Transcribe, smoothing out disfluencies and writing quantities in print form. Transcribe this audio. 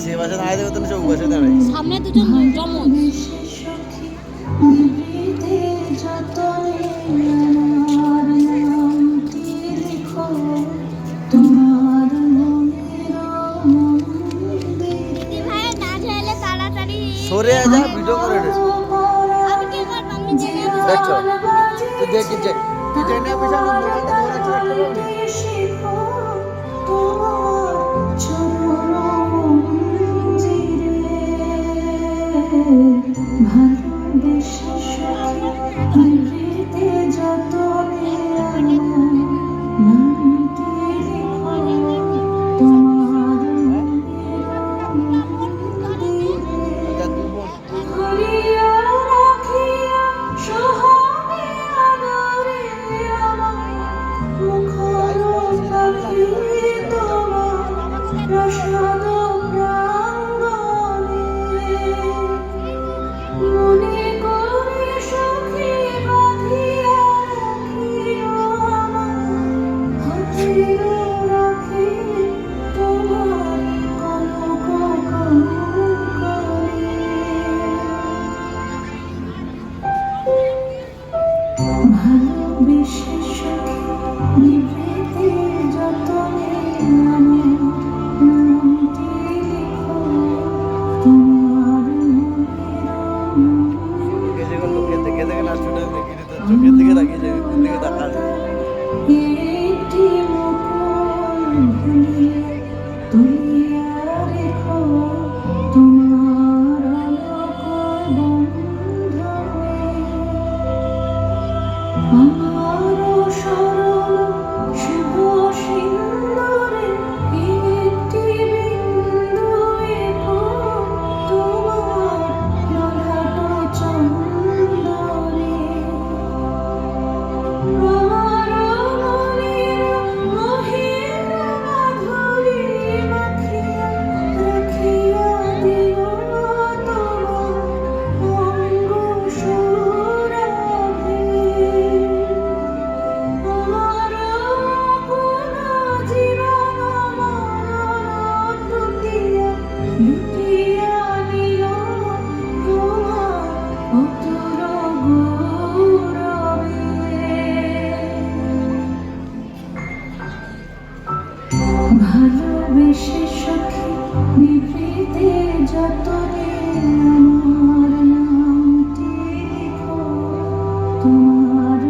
সে পাশে দাঁড়ায় দেবে তাহলে চোখ বসে দাঁড়ায় সামনে দুজন জমজ সরে যা ভিডিও করে রে দেখছো তুই দেখি যে জেনে পিছনে মোবাইলটা ধরে রাখতে চোখের দিকে তাকিয়ে যাবে কোন দিকে তাকাবে ভালোবেসে সখী নিভৃতে যতনে আমার নামটি লিখো তোমার